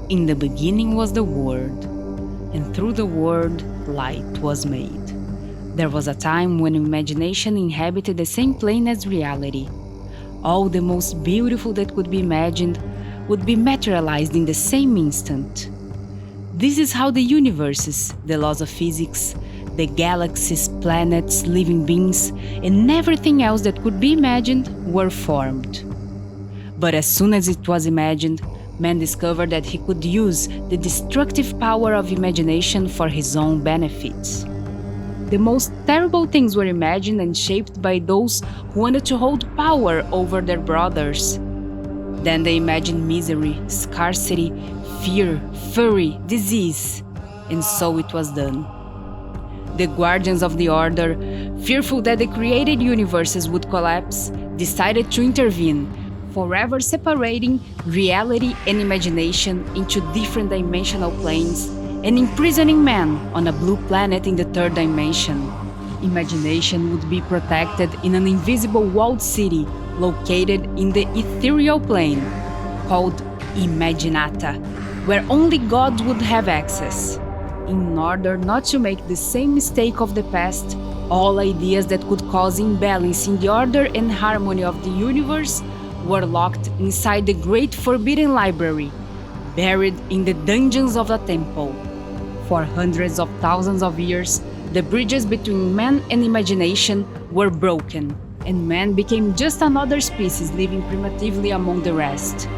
In the beginning was the Word, and through the Word light was made. There was a time when imagination inhabited the same plane as reality. All the most beautiful that could be imagined would be materialized in the same instant. This is how the universes, the laws of physics, the galaxies, planets, living beings, and everything else that could be imagined were formed. But as soon as it was imagined, man discovered that he could use the destructive power of imagination for his own benefits. The most terrible things were imagined and shaped by those who wanted to hold power over their brothers. Then they imagined misery, scarcity, fear, fury, disease, and so it was done. The guardians of the order, fearful that the created universes would collapse, decided to intervene, forever separating reality and imagination into different dimensional planes and imprisoning man on a blue planet in the third dimension. Imagination would be protected in an invisible walled city located in the ethereal plane, called Imaginata, where only God would have access. In order not to make the same mistake of the past, all ideas that could cause imbalance in the order and harmony of the universe were locked inside the great forbidden library, buried in the dungeons of the temple. For hundreds of thousands of years, the bridges between man and imagination were broken, and man became just another species living primitively among the rest,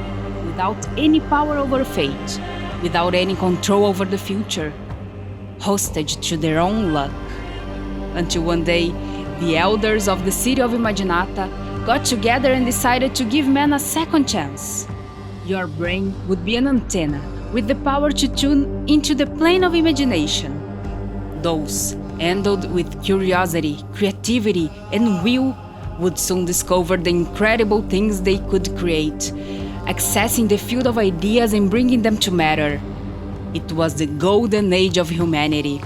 without any power over fate, without any control over the future, hostage to their own luck. Until one day, the elders of the city of Imaginata got together and decided to give man a second chance. Your brain would be an antenna with the power to tune into the plane of imagination. Those endowed with curiosity, creativity, and will would soon discover the incredible things they could create, accessing the field of ideas and bringing them to matter. It was the golden age of humanity.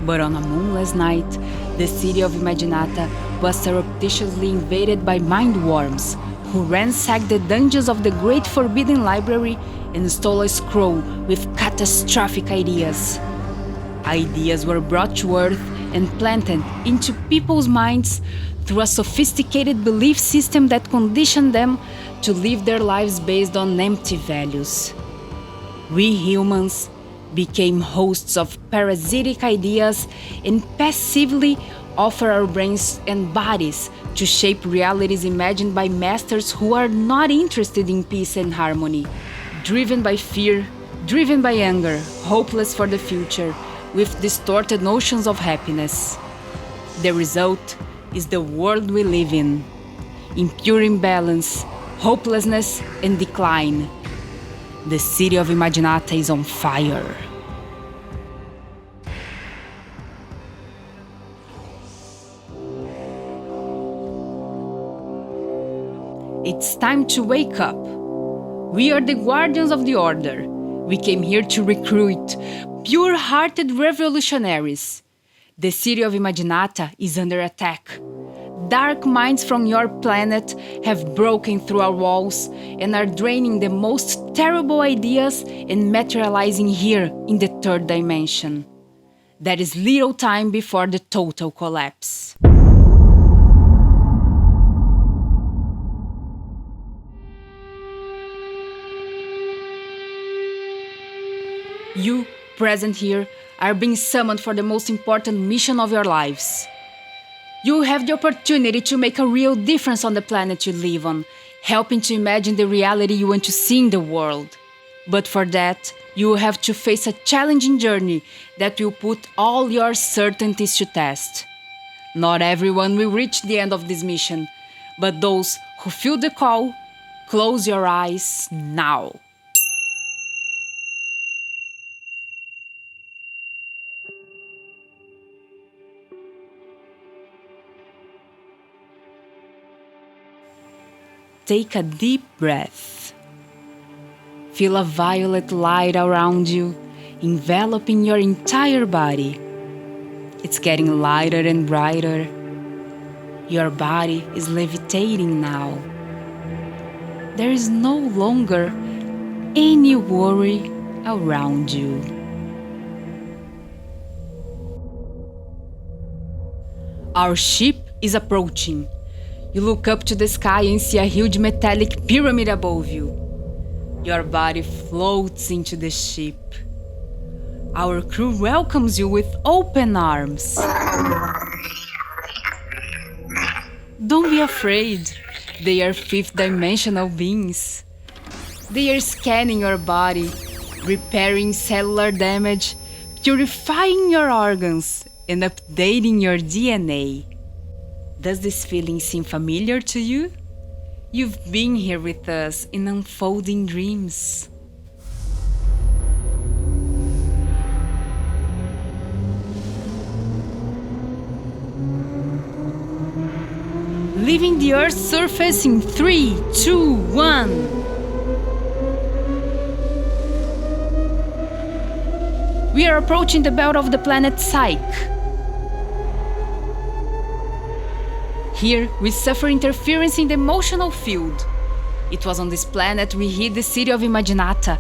But on a moonless night, the city of Imaginata was surreptitiously invaded by mind worms who ransacked the dungeons of the great forbidden library and stole a scroll with catastrophic ideas. Ideas were brought to earth and planted into people's minds through a sophisticated belief system that conditioned them to live their lives based on empty values. We humans became hosts of parasitic ideas and passively offer our brains and bodies to shape realities imagined by masters who are not interested in peace and harmony, driven by fear, driven by anger, hopeless for the future, with distorted notions of happiness. The result is the world we live in pure imbalance, hopelessness, and decline. The city of Imaginata is on fire. It's time to wake up. We are the guardians of the order. We came here to recruit pure-hearted revolutionaries. The city of Imaginata is under attack. Dark minds from your planet have broken through our walls and are draining the most terrible ideas and materializing here in the third dimension. There is little time before the total collapse. You, present here, are being summoned for the most important mission of your lives. You have the opportunity to make a real difference on the planet you live on, helping to imagine the reality you want to see in the world. But for that, you will have to face a challenging journey that will put all your certainties to test. Not everyone will reach the end of this mission, but those who feel the call, close your eyes now. Take a deep breath. Feel a violet light around you, enveloping your entire body. It's getting lighter and brighter. Your body is levitating now. There is no longer any worry around you. Our ship is approaching. You look up to the sky and see a huge metallic pyramid above you. Your body floats into the ship. Our crew welcomes you with open arms. Don't be afraid. They are fifth-dimensional beings. They are scanning your body, repairing cellular damage, purifying your organs, and updating your DNA. Does this feeling seem familiar to you? You've been here with us in unfolding dreams. Leaving the Earth's surface in 3, 2, 1. We are approaching the belt of the planet Psyche. Here, we suffer interference in the emotional field. It was on this planet we hit the city of Imaginata,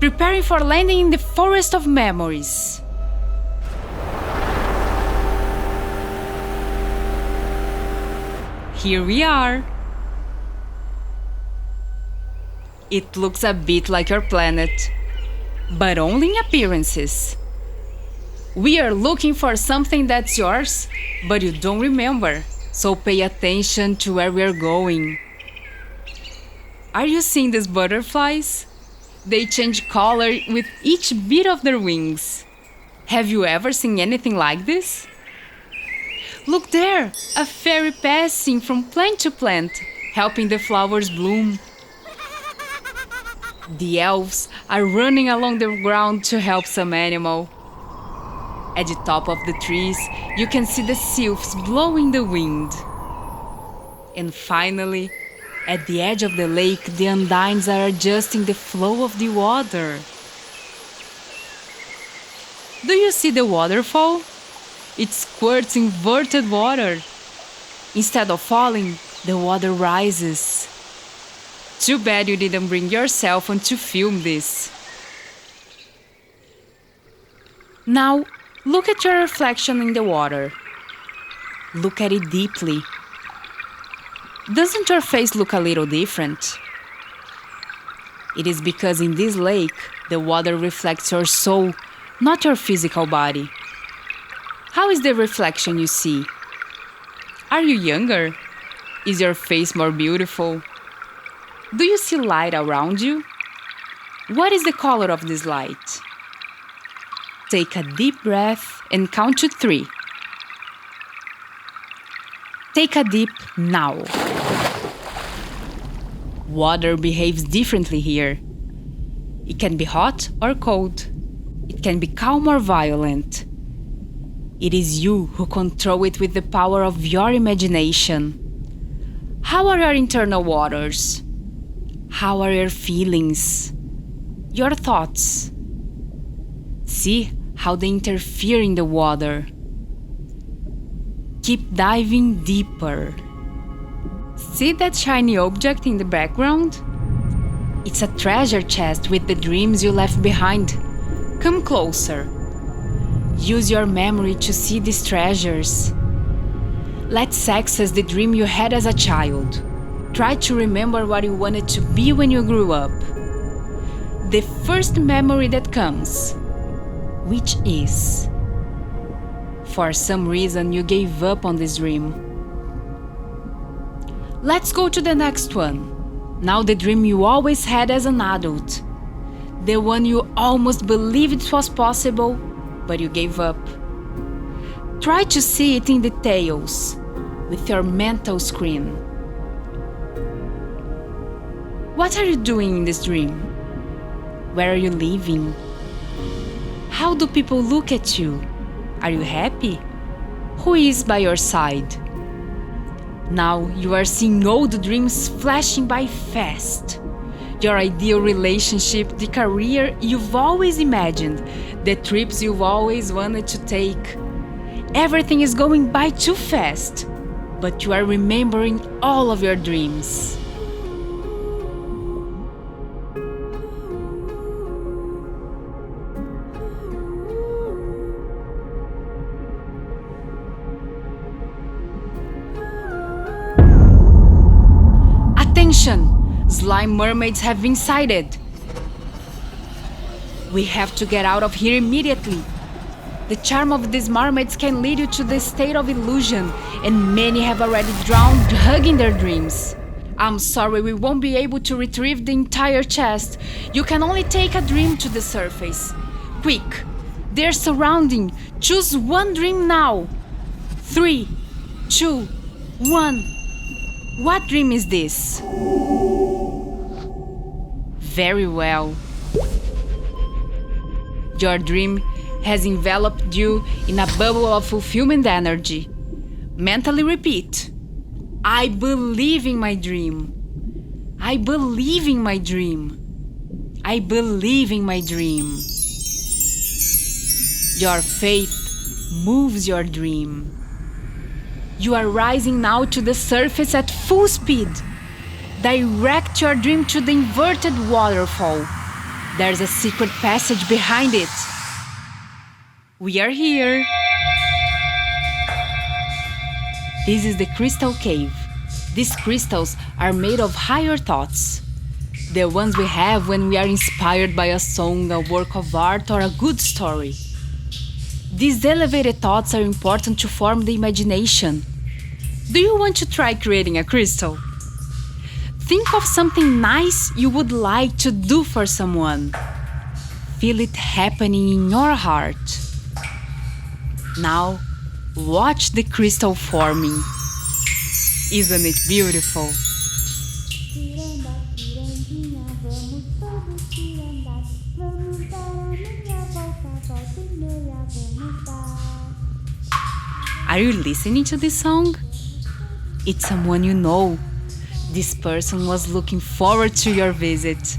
preparing for landing in the forest of memories. Here we are. It looks a bit like your planet, but only in appearances. We are looking for something that's yours, but you don't remember, so pay attention to where we're going. Are you seeing these butterflies? They change color with each beat of their wings. Have you ever seen anything like this? Look there, a fairy passing from plant to plant, helping the flowers bloom. The elves are running along the ground to help some animal. At the top of the trees, you can see the sylphs blowing the wind. And finally, at the edge of the lake, the undines are adjusting the flow of the water. Do you see the waterfall? It squirts inverted water. Instead of falling, the water rises. Too bad you didn't bring your cell phone to film this. Now, look at your reflection in the water. Look at it deeply. Doesn't your face look a little different? It is because in this lake, the water reflects your soul, not your physical body. How is the reflection you see? Are you younger? Is your face more beautiful? Do you see light around you? What is the color of this light? Take a deep breath and count to 3. Take a dip now. Water behaves differently here. It can be hot or cold. It can be calm or violent. It is you who control it with the power of your imagination. How are your internal waters? How are your feelings? Your thoughts? See how they interfere in the water. Keep diving deeper. See that shiny object in the background? It's a treasure chest with the dreams you left behind. Come closer. Use your memory to see these treasures. Let's access the dream you had as a child. Try to remember what you wanted to be when you grew up. The first memory that comes, which is, for some reason you gave up on this dream. Let's go to the next one. Now the dream you always had as an adult. The one you almost believed it was possible, but you gave up. Try to see it in details with your mental screen. What are you doing in this dream? Where are you living? How do people look at you? Are you happy? Who is by your side? Now you are seeing old dreams flashing by fast. Your ideal relationship, the career you've always imagined, the trips you've always wanted to take. Everything is going by too fast, but you are remembering all of your dreams. Attention! Slime mermaids have been sighted. We have to get out of here immediately. The charm of these mermaids can lead you to the state of illusion, and many have already drowned hugging their dreams. I'm sorry, we won't be able to retrieve the entire chest. You can only take a dream to the surface. Quick! They're surrounding. Choose one dream now. 3, 2, 1. What dream is this? Very well. Your dream has enveloped you in a bubble of fulfillment energy. Mentally repeat. I believe in my dream. I believe in my dream. I believe in my dream. Your faith moves your dream. You are rising now to the surface at full speed. Direct your dream to the inverted waterfall. There's a secret passage behind it. We are here. This is the crystal cave. These crystals are made of higher thoughts. The ones we have when we are inspired by a song, a work of art, or a good story. These elevated thoughts are important to form the imagination. Do you want to try creating a crystal? Think of something nice you would like to do for someone. Feel it happening in your heart. Now, watch the crystal forming. Isn't it beautiful? Are you listening to this song? It's someone you know. This person was looking forward to your visit.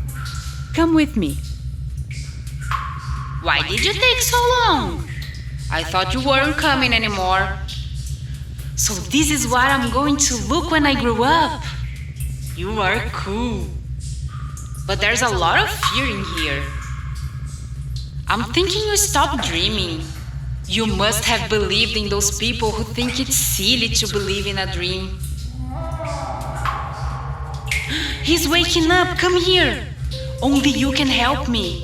Come with me. Why did you take so long? I thought you weren't coming anymore. So this is what I'm going to look when I grow up. You are cool. But there's a lot of fear in here. I'm thinking you stopped dreaming. You must have believed in those people who think it's silly to believe in a dream. He's waking up, come here. Only you can help me.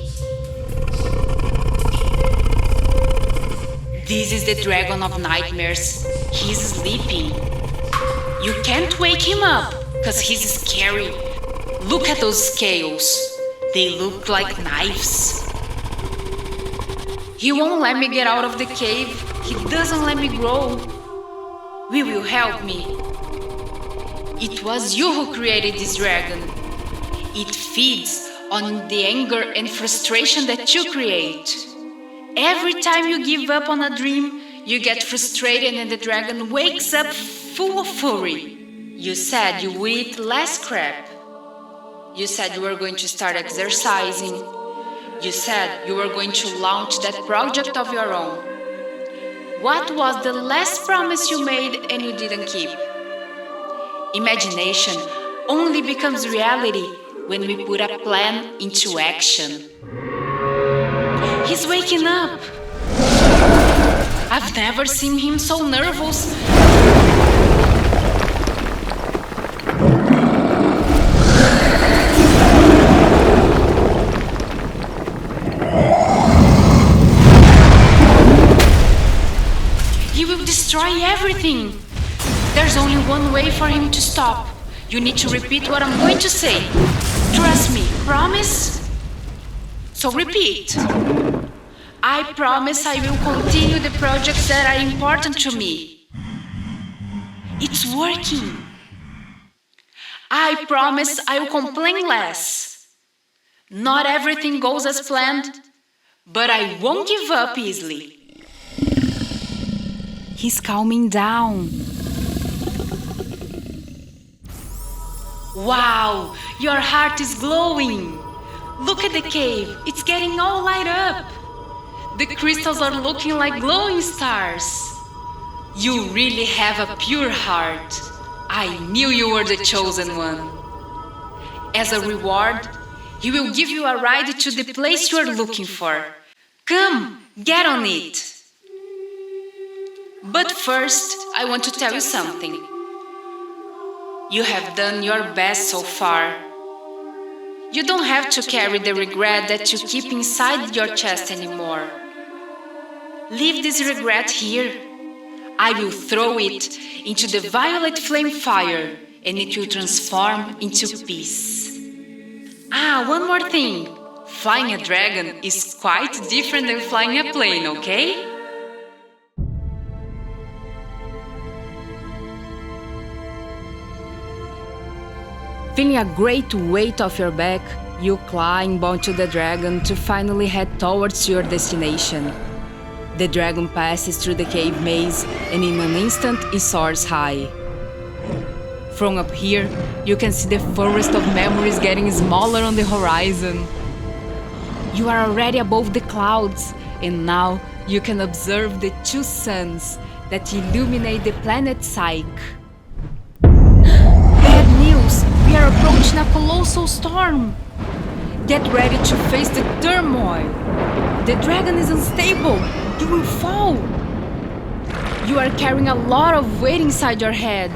This is the dragon of nightmares. He's sleeping. You can't wake him up, cause he's scary. Look at those scales. They look like knives. He won't let me get out of the cave. He doesn't let me grow. Will you help me? It was you who created this dragon. It feeds on the anger and frustration that you create. Every time you give up on a dream, you get frustrated and the dragon wakes up full of fury. You said you would eat less crap. You said you were going to start exercising. You said you were going to launch that project of your own. What was the last promise you made and you didn't keep? Imagination only becomes reality when we put a plan into action. He's waking up. I've never seen him so nervous. He will destroy everything. There's only one way for him to stop. You need to repeat what I'm going to say. Trust me, promise? So repeat. I promise I will continue the projects that are important to me. It's working. I promise I will complain less. Not everything goes as planned, but I won't give up easily. He's calming down. Wow, your heart is glowing. Look at the cave, it's getting all light up. The crystals are looking like glowing stars. You really have a pure heart. I knew you were the chosen one. As a reward, he will give you a ride to the place you are looking for. Come, get on it. But first, I want to tell you something. You have done your best so far. You don't have to carry the regret that you keep inside your chest anymore. Leave this regret here. I will throw it into the violet flame fire and it will transform into peace. One more thing. Flying a dragon is quite different than flying a plane, okay? Feeling a great weight off your back, you climb onto the dragon to finally head towards your destination. The dragon passes through the cave maze and in an instant it soars high. From up here, you can see the forest of memories getting smaller on the horizon. You are already above the clouds, and now you can observe the two suns that illuminate the planet Psyche. Bad news! We are approaching a colossal storm! Get ready to face the turmoil! The dragon is unstable! You will fall! You are carrying a lot of weight inside your head.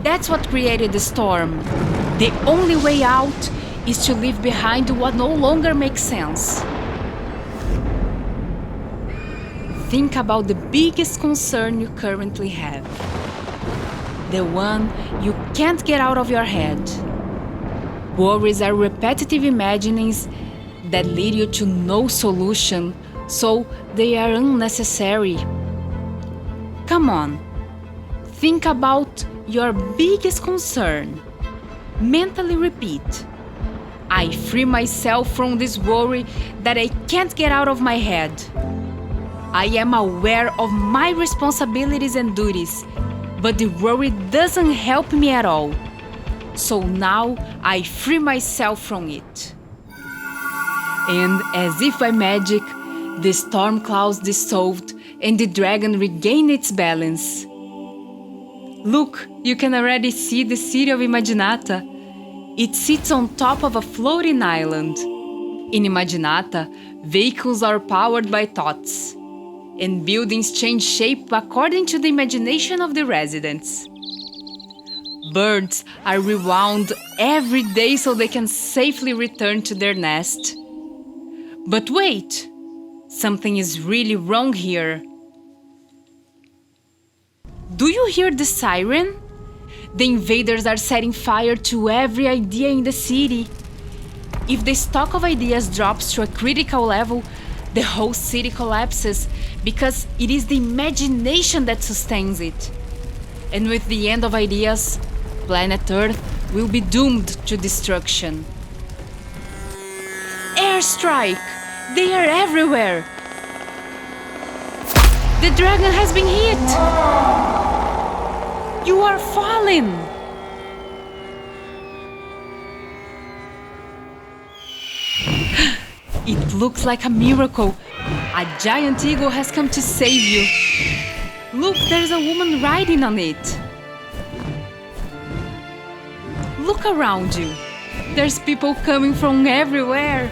That's what created the storm. The only way out is to leave behind what no longer makes sense. Think about the biggest concern you currently have. The one you can't get out of your head. Worries are repetitive imaginings that lead you to no solution, so they are unnecessary. Come on, think about your biggest concern. Mentally repeat. I free myself from this worry that I can't get out of my head. I am aware of my responsibilities and duties, but the worry doesn't help me at all. So now I free myself from it. And as if by magic, the storm clouds dissolved and the dragon regained its balance. Look, you can already see the city of Imaginata. It sits on top of a floating island. In Imaginata, vehicles are powered by thoughts, and buildings change shape according to the imagination of the residents. Birds are rewound every day so they can safely return to their nest. But wait, something is really wrong here. Do you hear the siren? The invaders are setting fire to every idea in the city. If the stock of ideas drops to a critical level, the whole city collapses because it is the imagination that sustains it. And with the end of ideas, planet Earth will be doomed to destruction. Airstrike! They are everywhere! The dragon has been hit! You are falling! It looks like a miracle. A giant eagle has come to save you. Look, there's a woman riding on it. Look around you. There's people coming from everywhere.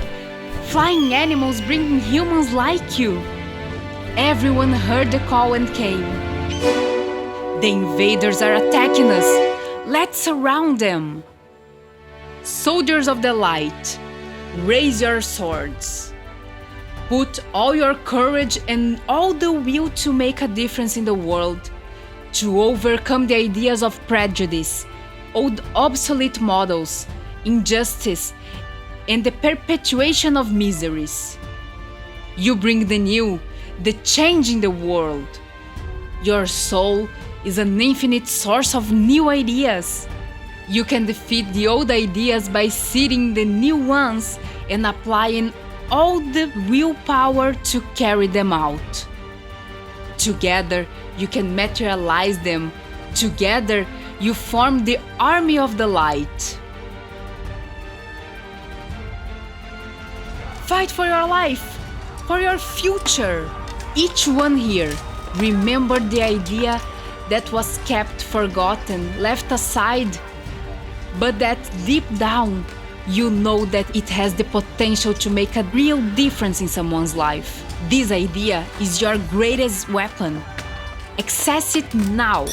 Flying animals bringing humans like you. Everyone heard the call and came. The invaders are attacking us. Let's surround them. Soldiers of the light, raise your swords. Put all your courage and all the will to make a difference in the world, to overcome the ideas of prejudice, old obsolete models, injustice, and the perpetuation of miseries. You bring the new, the change in the world. Your soul is an infinite source of new ideas. You can defeat the old ideas by seeding the new ones and applying all the willpower to carry them out. Together, you can materialize them. Together, you form the army of the light. Fight for your life, for your future. Each one here, remember the idea that was kept forgotten, left aside, but that deep down, you know that it has the potential to make a real difference in someone's life. This idea is your greatest weapon. Access it now.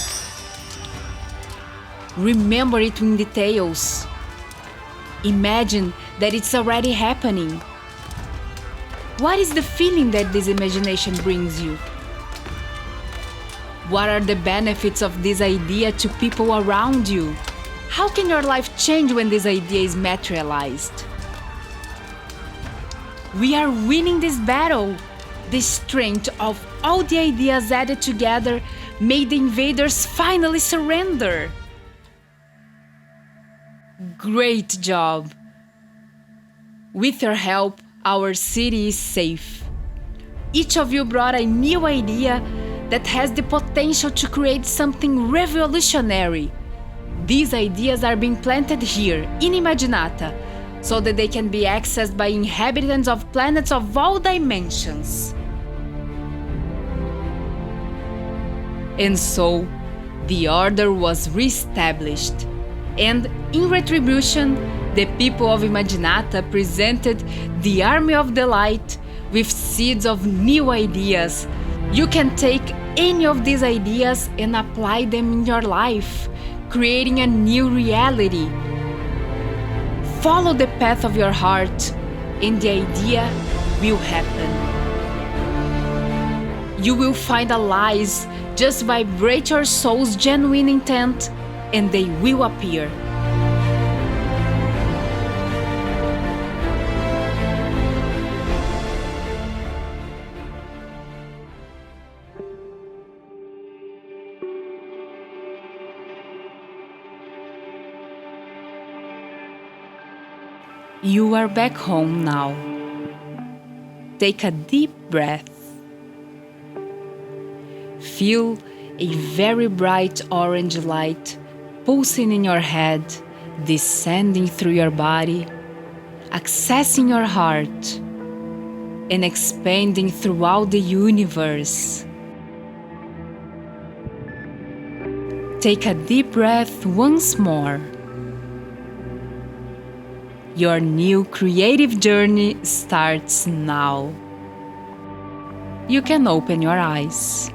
Remember it in details. Imagine that it's already happening. What is the feeling that this imagination brings you? What are the benefits of this idea to people around you? How can your life change when this idea is materialized? We are winning this battle. The strength of all the ideas added together made the invaders finally surrender. Great job! With your help, our city is safe. Each of you brought a new idea that has the potential to create something revolutionary. These ideas are being planted here, in Imaginata, so that they can be accessed by inhabitants of planets of all dimensions. And so, the order was reestablished, and in retribution, the people of Imaginata presented the Army of the Light with seeds of new ideas. You can take any of these ideas and apply them in your life, creating a new reality. Follow the path of your heart, and the idea will happen. You will find allies. Just vibrate your soul's genuine intent, and they will appear. You are back home now. Take a deep breath. Feel a very bright orange light pulsing in your head, descending through your body, accessing your heart, and expanding throughout the universe. Take a deep breath once more. Your new creative journey starts now. You can open your eyes.